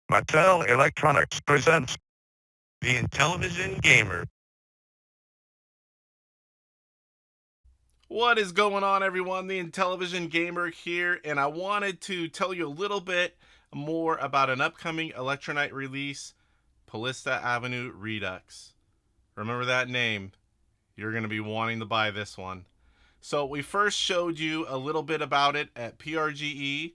Mattel Electronics presents the Intellivision Gamer. What is going on, everyone? The Intellivision Gamer here, and I wanted to tell you a little bit more about an upcoming elektronite release, Paulista Avenue Redux. Remember that name? You're going to be wanting to buy this one. So we first showed you a little bit about it at PRGE.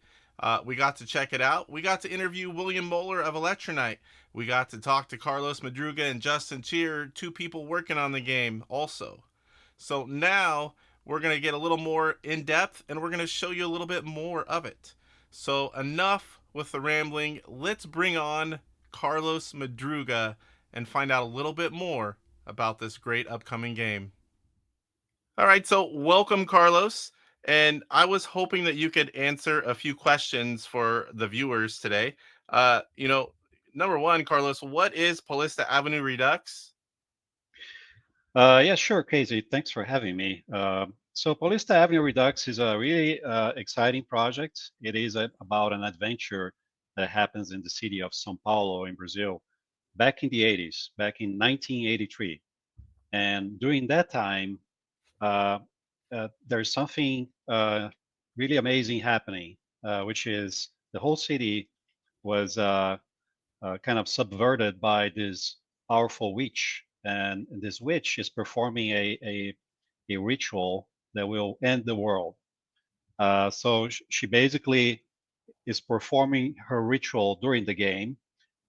We got to check it out. We got to interview William Moeller of Elektronite. We got to talk to Carlos Madruga and Justin Cheer, two people working on the game also. So now we're going to get a little more in depth and we're going to show you a little bit more of it. So enough with the rambling. Let's bring on Carlos Madruga and find out a little bit more about this great upcoming game. All right, so welcome, Carlos. And I was hoping that you could answer a few questions for the viewers today. Uh, you know, Number one, Carlos, what is Paulista Avenue Redux? Yeah, sure, Casey. Thanks for having me. So Paulista Avenue Redux is a really exciting project. It is about an adventure that happens in the city of São Paulo in Brazil back in the 80s, back in 1983. And during that time, uh, there's something really amazing happening, which is the whole city was kind of subverted by this powerful witch, and this witch is performing a ritual that will end the world. So she basically is performing her ritual during the game,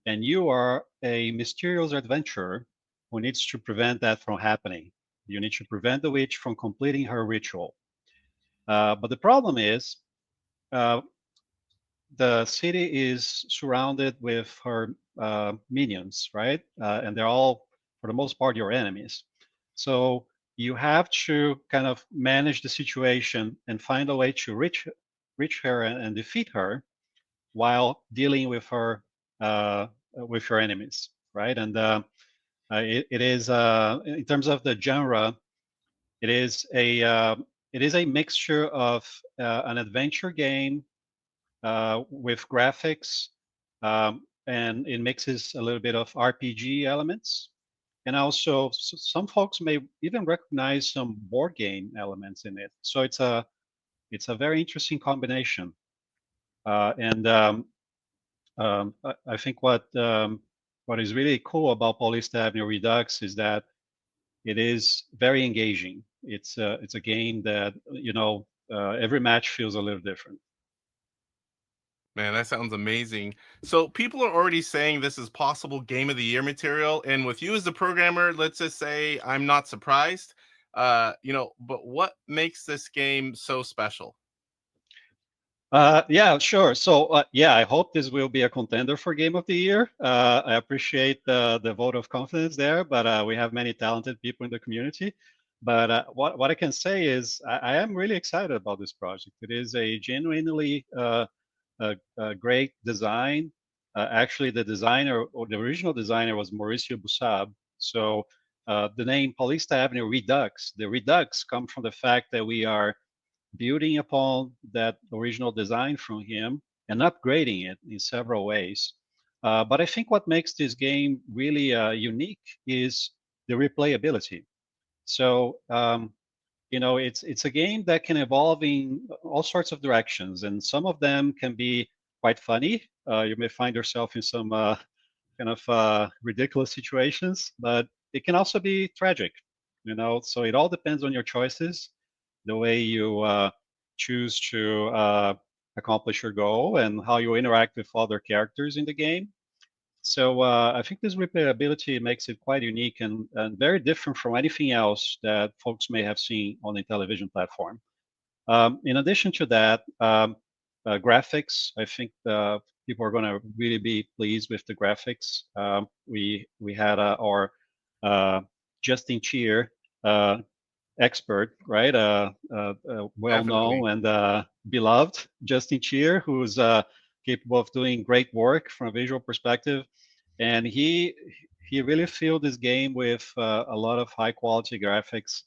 and you are a mysterious adventurer who needs to prevent that from happening. You need to prevent the witch from completing her ritual. But the problem is, uh, the city is surrounded with her minions, right? And they're all, for the most part, your enemies. So you have to kind of manage the situation and find a way to reach her and defeat her while dealing with her enemies, right? And it is in terms of the genre, it is a mixture of an adventure game with graphics, and it mixes a little bit of RPG elements. And also, some folks may even recognize some board game elements in it. So it's a very interesting combination. And I think what is really cool about Paulista Avenue Redux is that it is very engaging. It's a game that every match feels a little different. Man, that sounds amazing. So people are already saying this is possible game of the year material, and with you as the programmer, let's just say I'm not surprised. But what makes this game so special? Yeah, sure. So, yeah, I hope this will be a contender for Game of the Year. I appreciate the vote of confidence there, but we have many talented people in the community. But what I can say is I am really excited about this project. It is a genuinely a great design. Actually, the designer or the original designer was Mauricio Busab. So the name Paulista Avenue Redux, the Redux come from the fact that we are building upon that original design from him and upgrading it in several ways. But I think what makes this game really unique is the replayability. So it's a game that can evolve in all sorts of directions, and some of them can be quite funny. You may find yourself in some kind of ridiculous situations, but it can also be tragic. So it all depends on your choices, the way you choose to accomplish your goal, and how you interact with other characters in the game. So I think this replayability makes it quite unique and very different from anything else that folks may have seen on the Intellivision platform. In addition to that, graphics, I think people are going to really be pleased with the graphics. We had our Justin Cheer expert, right? Well Definitely. known and beloved Justin Cheer, who's capable of doing great work from a visual perspective, and he really filled this game with a lot of high quality graphics,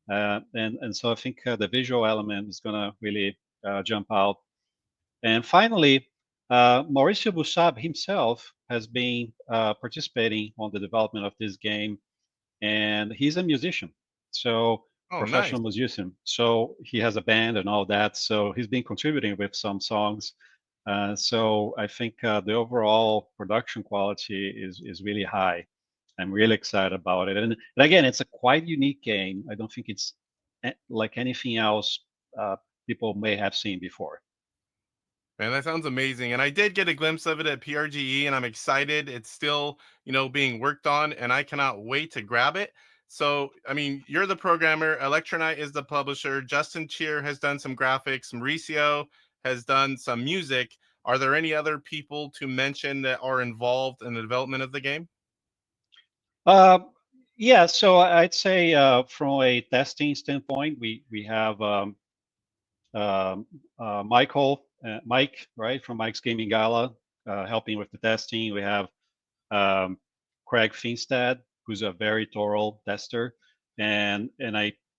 and so I think the visual element is going to really jump out. And finally, Mauricio Busab himself has been participating on the development of this game, and he's a musician, so Oh, nice. professional musician. So he has a band and all that. So he's been contributing with some songs. So I think the overall production quality is really high. I'm really excited about it. And again, it's a quite unique game. I don't think it's like anything else people may have seen before. Man, that sounds amazing. And I did get a glimpse of it at PRGE, and I'm excited. It's still, being worked on, and I cannot wait to grab it. So, I mean, you're the programmer, Electronite is the publisher, Justin Cheer has done some graphics, Mauricio has done some music. Are there any other people to mention that are involved in the development of the game? Uh, yeah, so I'd say from a testing standpoint, we have um, Mike, right, from Mike's Gaming Gala, helping with the testing. We have um, Craig Finstad, who's a very thorough tester, and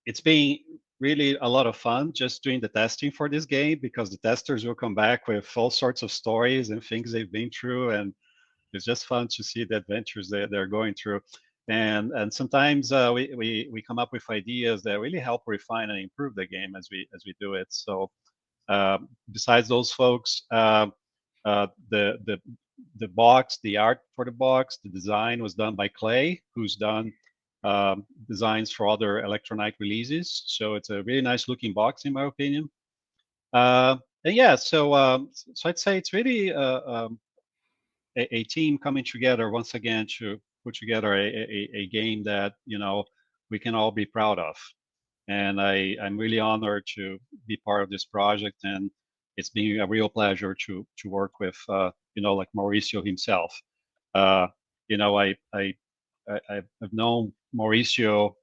it's been really a lot of fun just doing the testing for this game because the testers will come back with all sorts of stories and things they've been through, and it's just fun to see the adventures they're going through. And sometimes we come up with ideas that really help refine and improve the game as we do it. So besides those folks, uh, the the the box, the art for the box, the design was done by Clay, who's done designs for other Electronite releases. So it's a really nice looking box, in my opinion. Uh, and yeah, so I'd say it's really a team coming together once again to put together a game that we can all be proud of. And I'm really honored to be part of this project, and it's been a real pleasure to work with like Mauricio himself. Uh, you know, I've known Mauricio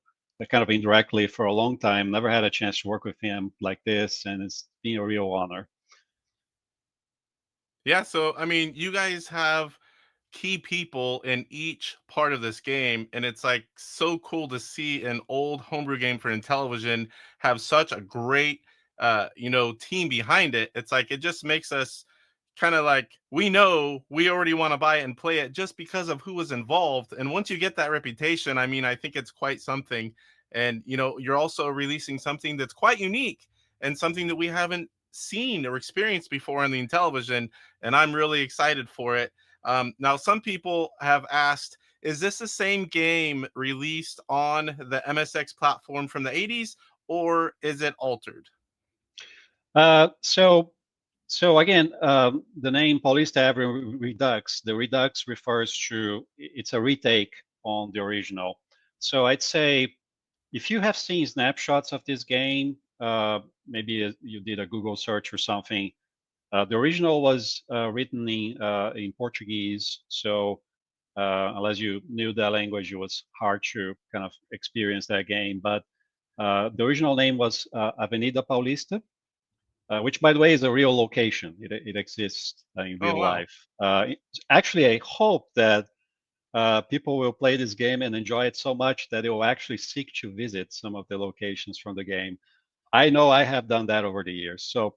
kind of indirectly for a long time. Never had a chance to work with him like this, and it's been a real honor. Yeah, so I mean, you guys have key people in each part of this game, and it's like so cool to see an old homebrew game for Intellivision have such a great team behind it. It's like it just makes us kind of like we know we already want to buy it and play it just because of who was involved. And once you get that reputation, I mean, I think it's quite something. And you're also releasing something that's quite unique and something that we haven't seen or experienced before on the Intellivision, and I'm really excited for it. Now, some people have asked, is this the same game released on the MSX platform from the 80s, or is it altered? Uh, so so again, the name Paulista Avenue Redux, the Redux refers to it's a retake on the original. So I'd say if you have seen snapshots of this game, maybe you did a Google search or something. The original was written in Portuguese, so unless you knew that language, it was hard to kind of experience that game. But the original name was Avenida Paulista, which, by the way, is a real location. It exists in Oh, real wow. life. Actually, I hope that people will play this game and enjoy it so much that they will actually seek to visit some of the locations from the game. I know I have done that over the years. So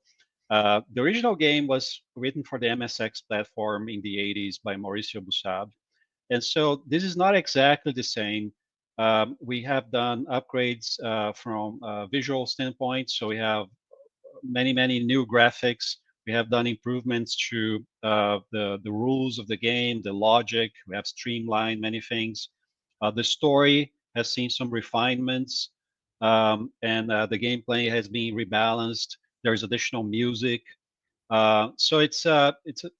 the original game was written for the MSX platform in the 80s by Mauricio Busab. And so this is not exactly the same. We have done upgrades from a visual standpoint. So we have many new graphics. We have done improvements to the rules of the game, the logic. We have streamlined many things. The story has seen some refinements, and the gameplay has been rebalanced. There's additional music, so it's a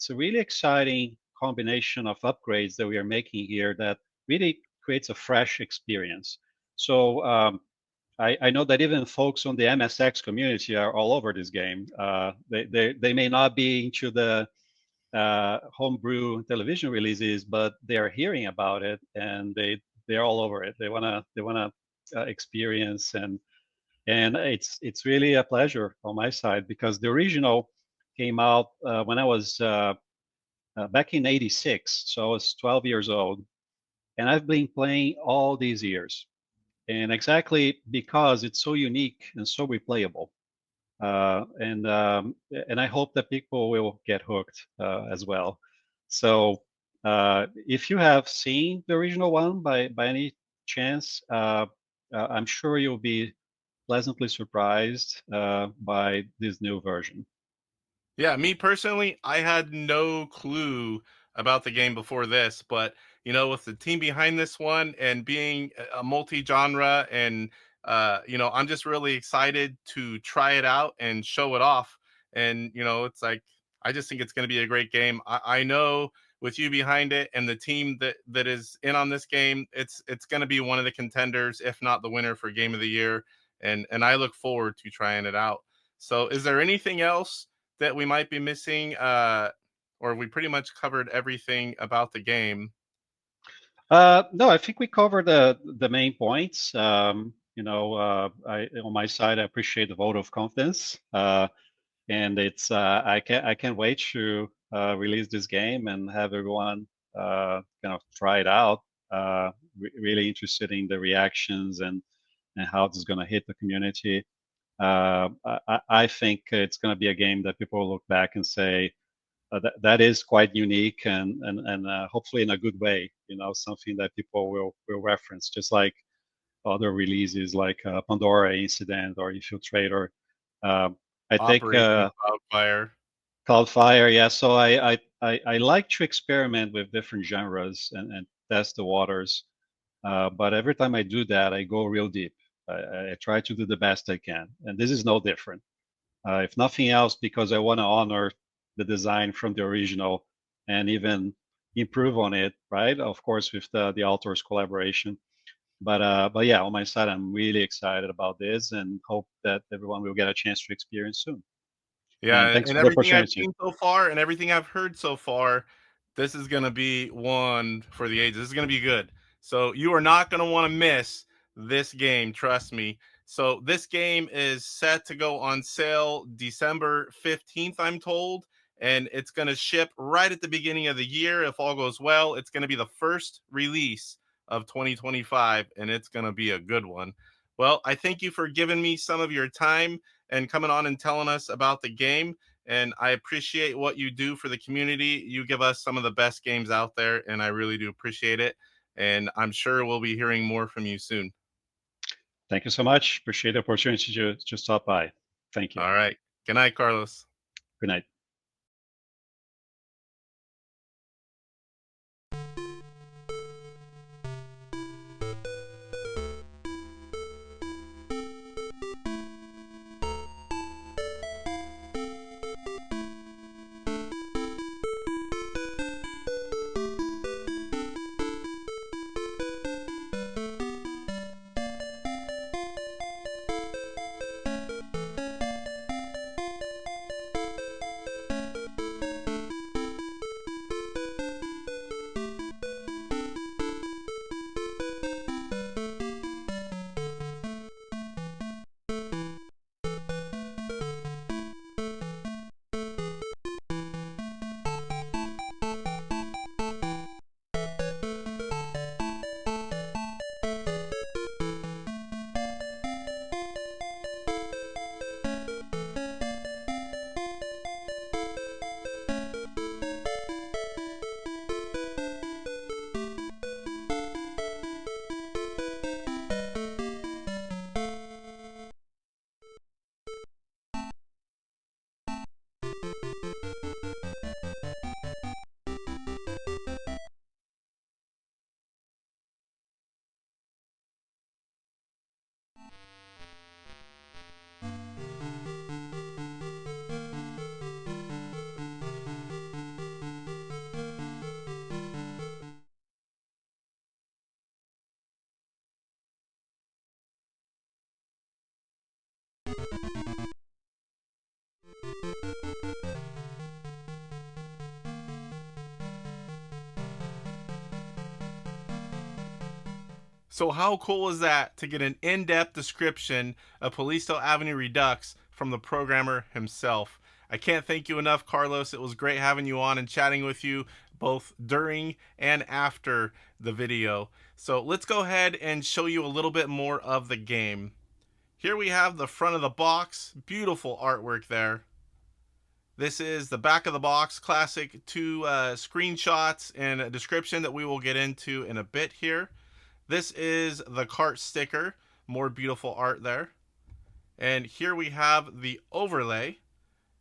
really exciting combination of upgrades that we are making here that really creates a fresh experience. So I know that even folks on the MSX community are all over this game. They may not be into the homebrew television releases, but they are hearing about it and they're all over it. They wanna experience, and it's really a pleasure on my side because the original came out when I was back in '86, so I was 12 years old, and I've been playing all these years, and exactly because it's so unique and so replayable. And I hope that people will get hooked as well. So if you have seen the original one by any chance, I'm sure you'll be pleasantly surprised by this new version. Yeah, me personally, I had no clue about the game before this, but with the team behind this one and being a multi-genre and I'm just really excited to try it out and show it off. And it's like I just think it's going to be a great game. I know with you behind it and the team that is in on this game, it's going to be one of the contenders, if not the winner for Game of the Year. And I look forward to trying it out. So, is there anything else that we might be missing, or we pretty much covered everything about the game? No, I think we covered the main points. On my side, I appreciate the vote of confidence, and it's I can't wait to release this game and have everyone kind of try it out. Really interested in the reactions and how this is going to hit the community. I think it's going to be a game that people will look back and say, that is quite unique and hopefully in a good way. Something that people will reference, just like other releases like Pandora Incident or Infiltrator. Um, I think Operation Cloudfire. Cloudfire, yeah. So I like to experiment with different genres and test the waters. But every time I do that, I go real deep. I try to do the best I can, and this is no different. If nothing else, because I want to honor the design from the original and even improve on it, right? Of course, with the author's collaboration. But yeah, on my side, I'm really excited about this and hope that everyone will get a chance to experience soon. And Yeah, thanks and for the everything I've opportunity. seen so far and everything I've heard so far, this is gonna be one for the ages. This is gonna be good. So you are not gonna want to miss this game, trust me. So this game is set to go on sale December 15th, I'm told, and it's gonna ship right at the beginning of the year if all goes well. It's gonna be the first release of 2025, and it's gonna be a good one. Well, I thank you for giving me some of your time and coming on and telling us about the game. And I appreciate what you do for the community. You give us some of the best games out there, and I really do appreciate it. And I'm sure we'll be hearing more from you soon. Thank you so much. Appreciate the opportunity to stop by. Thank you. All right. Good night, Carlos. Good night. So, how cool is that to get an in depth description of Paulista Avenue Redux from the programmer himself? I can't thank you enough, Carlos. It was great having you on and chatting with you both during and after the video. So, let's go ahead and show you a little bit more of the game. Here we have the front of the box. Beautiful artwork there. This is the back of the box, classic two screenshots and a description that we will get into in a bit here. This is the cart sticker, more beautiful art there. And here we have the overlay,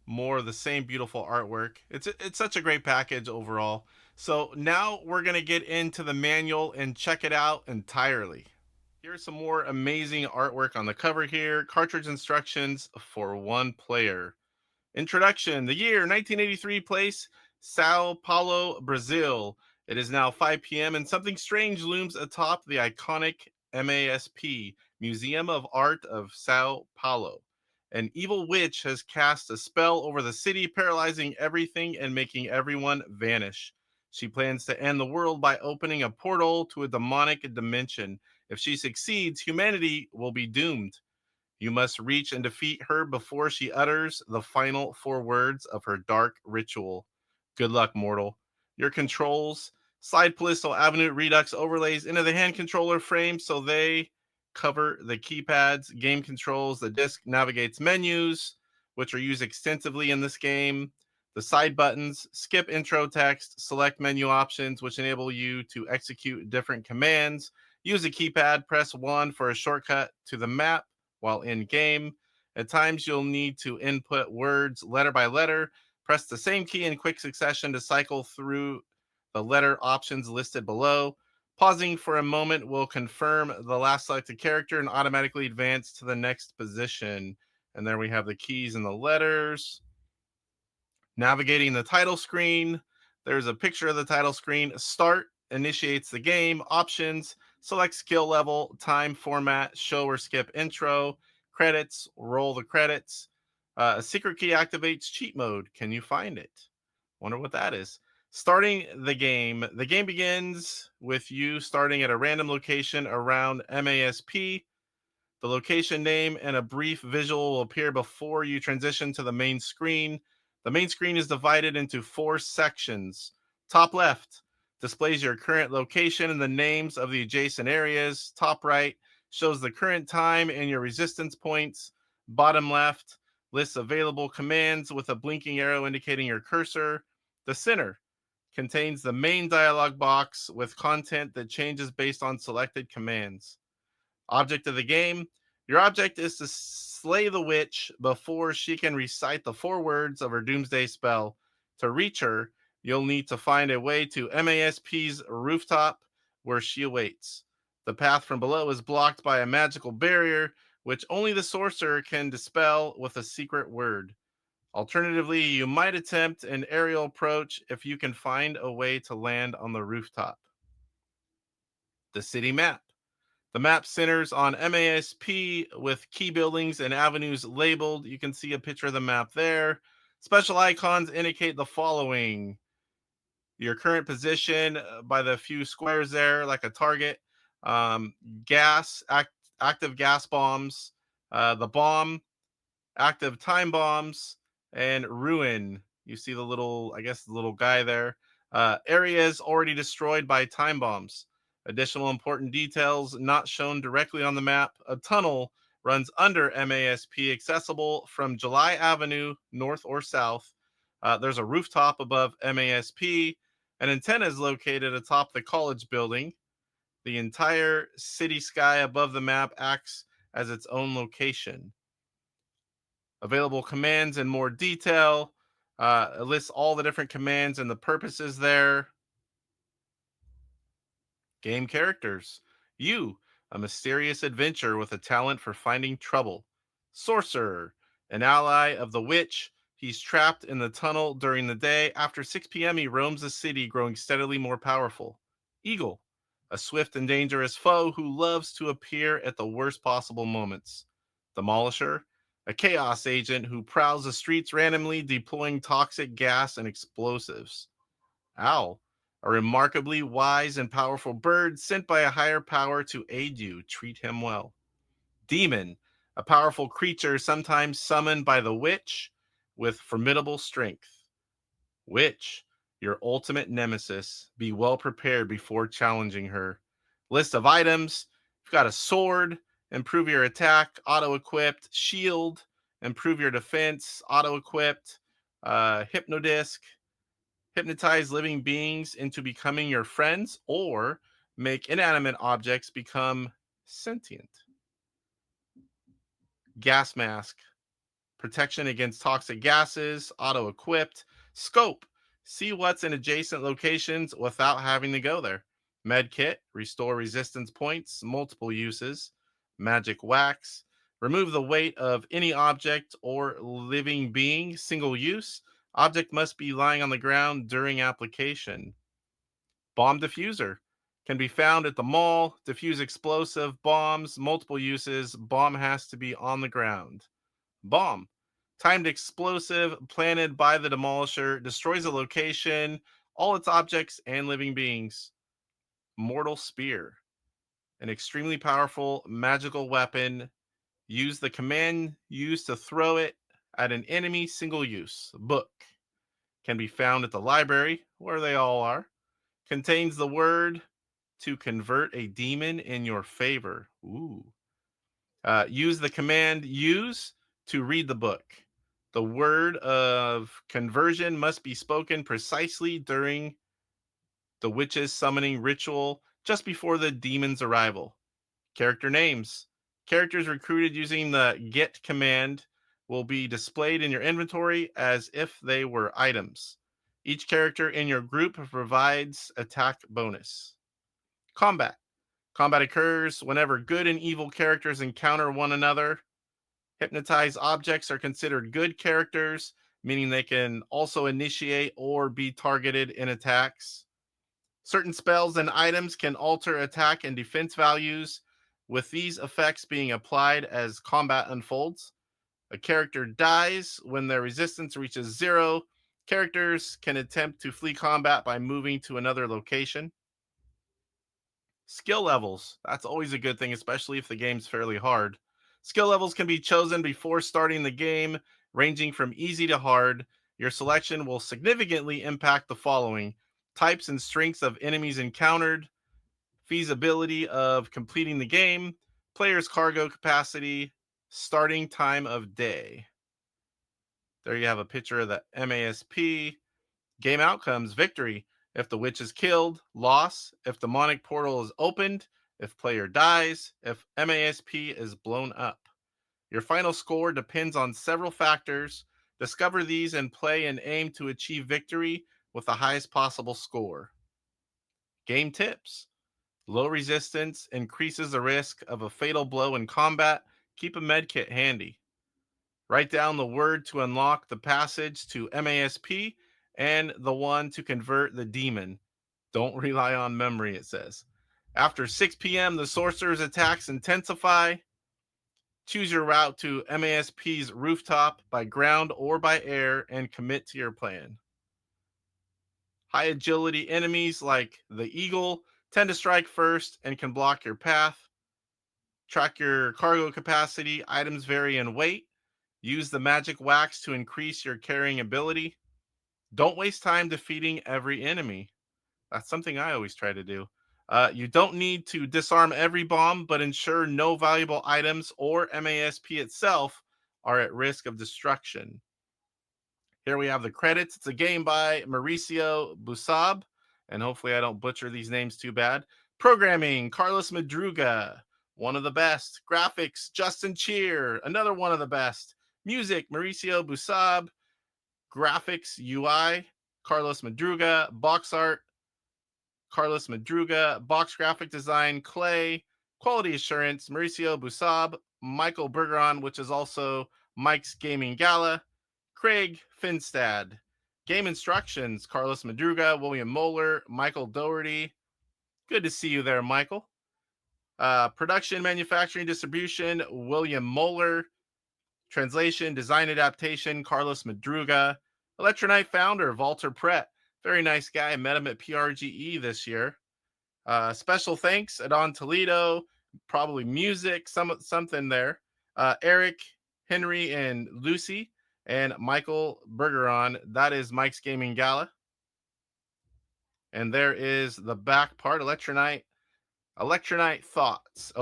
more of the same beautiful artwork. It's such a great package overall. So now we're going to get into the manual and check it out entirely. Here's some more amazing artwork on the cover here. Cartridge instructions for one player. Introduction. The year 1983, place Sao Paulo, Brazil. It is now 5 p.m. and something strange looms atop the iconic MASP, Museum of Art of Sao Paulo. An evil witch has cast a spell over the city, paralyzing everything and making everyone vanish. She plans to end the world by opening a portal to a demonic dimension. If she succeeds, humanity will be doomed. You must reach and defeat her before she utters the final 4 words of her dark ritual. Good luck, mortal. Your controls: slide Paulista Avenue Redux overlays into the hand controller frame so they cover the keypads. Game controls: the disc navigates menus, which are used extensively in this game. The side buttons: skip intro text, select menu options, which enable you to execute different commands. Use the keypad, press 1 for a shortcut to the map while in game. At times, you'll need to input words letter by letter. Press the same key in quick succession to cycle through the letter options listed below. Pausing for a moment will confirm the last selected character and automatically advance to the next position. And there we have the keys and the letters. Navigating the title screen, there's a picture of the title screen. Start initiates the game. Options: select skill level, time, format, show or skip intro. Credits: roll the credits. A secret key activates cheat mode. Can you find it? Wonder what that is. Starting the game. The game begins with you starting at a random location around MASP. The location name and a brief visual will appear before you transition to the main screen. The main screen is divided into 4 sections. Top left displays your current location and the names of the adjacent areas. Top right shows the current time and your resistance points. Bottom left lists available commands with a blinking arrow indicating your cursor. The center contains the main dialog box with content that changes based on selected commands. Object of the game: your object is to slay the witch before she can recite the 4 words of her doomsday spell. To reach her, you'll need to find a way to MASP's rooftop where she awaits. The path from below is blocked by a magical barrier, which only the sorcerer can dispel with a secret word. Alternatively, you might attempt an aerial approach if you can find a way to land on the rooftop. The city map. The map centers on MASP with key buildings and avenues labeled. You can see a picture of the map there. Special icons indicate the following: your current position by the few squares there, like a target, um, active gas bombs, the bomb, active time bombs, and ruin. You see the little, I guess, the little guy there. Areas already destroyed by time bombs. Additional important details not shown directly on the map: a tunnel runs under MASP, accessible from July Avenue, north or south. There's a rooftop above MASP. An antenna is located atop the college building. The entire city sky above the map acts as its own location. Available commands in more detail. It lists all the different commands and the purposes there. Game characters. You, a mysterious adventurer with a talent for finding trouble. Sorcerer, an ally of the witch. He's trapped in the tunnel during the day. After 6 p.m., he roams the city, growing steadily more powerful. Eagle, a swift and dangerous foe who loves to appear at the worst possible moments. Demolisher, a chaos agent who prowls the streets randomly, deploying toxic gas and explosives. Owl, a remarkably wise and powerful bird sent by a higher power to aid you. Treat him well. Demon, a powerful creature sometimes summoned by the witch with formidable strength. Witch, your ultimate nemesis. Be well prepared before challenging her. List of items: you've got a sword, improve your attack, auto-equipped. Shield, improve your defense, auto-equipped. Hypnodisc, hypnotize living beings into becoming your friends or make inanimate objects become sentient. Gas mask, protection against toxic gases, auto equipped. Scope, see what's in adjacent locations without having to go there. Med kit, restore resistance points, multiple uses. Magic wax, remove the weight of any object or living being, single use. Object must be lying on the ground during application. Bomb diffuser, can be found at the mall, diffuse explosive bombs, multiple uses. Bomb has to be on the ground. Bomb, timed explosive planted by the demolisher, destroys a location, all its objects, and living beings. Mortal spear, an extremely powerful magical weapon. Use the command used to throw it at an enemy, single use. Book, can be found at the library, where they all are. Contains the word to convert a demon in your favor. Ooh. Use the command use to read the book. The word of conversion must be spoken precisely during the witch's summoning ritual just before the demon's arrival. Character names. Characters recruited using the get command will be displayed in your inventory as if they were items. Each character in your group provides attack bonus. Combat. Combat occurs whenever good and evil characters encounter one another. Hypnotized objects are considered good characters, meaning they can also initiate or be targeted in attacks. Certain spells and items can alter attack and defense values, with these effects being applied as combat unfolds. A character dies when their resistance reaches 0. Characters can attempt to flee combat by moving to another location. Skill levels. That's always a good thing, especially if the game's fairly hard. Skill levels can be chosen before starting the game, ranging from easy to hard. Your selection will significantly impact the following: types and strengths of enemies encountered, feasibility of completing the game, player's cargo capacity, starting time of day. There you have a picture of the MASP. Game outcomes: victory if the witch is killed, loss if demonic portal is opened, if player dies, if MASP is blown up. Your final score depends on several factors. Discover these and play and aim to achieve victory with the highest possible score. Game tips: low resistance increases the risk of a fatal blow in combat. Keep a medkit handy. Write down the word to unlock the passage to MASP and the one to convert the demon. Don't rely on memory, it says. After 6 p.m., the sorcerer's attacks intensify. Choose your route to MASP's rooftop by ground or by air and commit to your plan. High agility enemies like the eagle tend to strike first and can block your path. Track your cargo capacity. Items vary in weight. Use the magic wax to increase your carrying ability. Don't waste time defeating every enemy. That's something I always try to do. You don't need to disarm every bomb, but ensure no valuable items or MASP itself are at risk of destruction. Here we have the credits. It's a game by Mauricio Busab, and hopefully I don't butcher these names too bad. Programming, Carlos Madruga, one of the best. Graphics, Justin Cheer, another one of the best. Music, Mauricio Busab. Graphics, UI, Carlos Madruga. Box art, Carlos Madruga. Box graphic design, Clay. Quality assurance, Mauricio Busab. Michael Bergeron, which is also Mike's Gaming Gala. Craig Finstad. Game instructions, Carlos Madruga, William Moeller, Michael Doherty. Good to see you there, Michael. Production, manufacturing, distribution, William Moeller. Translation, design adaptation, Carlos Madruga. Elektronite founder, Walter Prett. Very nice guy. I met him at PRGE this year. Special thanks, Adon Toledo. Probably music, something there. Eric, Henry, and Lucy. And Michael Bergeron. That is Mike's Gaming Gala. And there is the back part, Electronic Thoughts.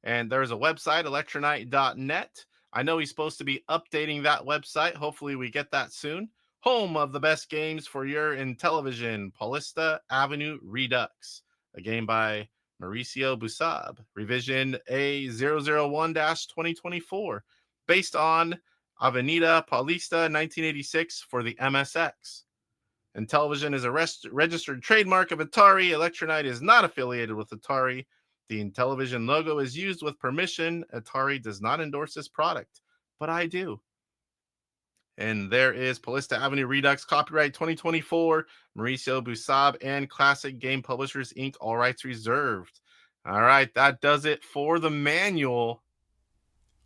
And there's a website, elektronite.net. I know he's supposed to be updating that website. Hopefully, we get that soon. Home of the best games for your Intellivision, Paulista Avenue Redux, a game by Mauricio Busab, revision A001 2024, based on Avenida Paulista 1986 for the MSX. Intellivision is a registered trademark of Atari. Elektronite is not affiliated with Atari. The Intellivision logo is used with permission. Atari does not endorse this product, but I do. And there is Paulista Avenue Redux, copyright 2024, Mauricio Busab and Classic Game Publishers Inc., all rights reserved. All right, that does it for the manual.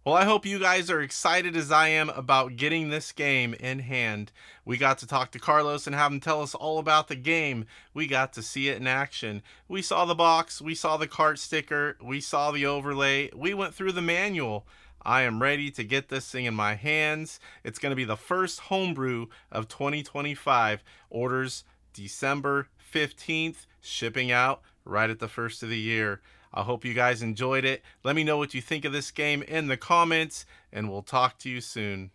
Well, I hope you guys are excited as I am about getting this game in hand. We got to talk to Carlos and have him tell us all about the game. We got to see it in action. We saw the box, we saw the cart sticker, we saw the overlay, we went through the manual. I am ready to get this thing in my hands. It's going to be the first homebrew of 2025. Orders December 15th, shipping out right at the first of the year. I hope you guys enjoyed it. Let me know what you think of this game in the comments, and we'll talk to you soon.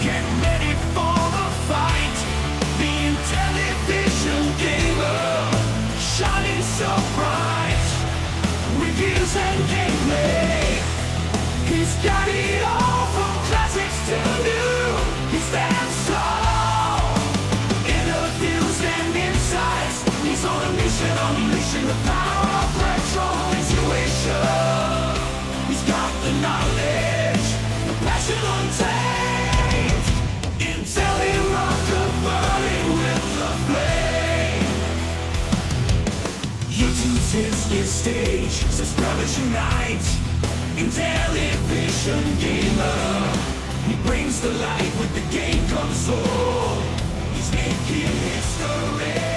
Get ready for the fight. The Intellivision gamer, shining so bright. Reviews and gameplay. He's got it all from classics to new. He stands tall. Interviews and insights. He's on a mission, unleashing the power of retro intuition. He's got the knowledge, the passion untamed. Intellivision burning with the flame. YouTube's his stage, says brothers unite. Intellivision gamer, he brings the light with the game console. He's making history.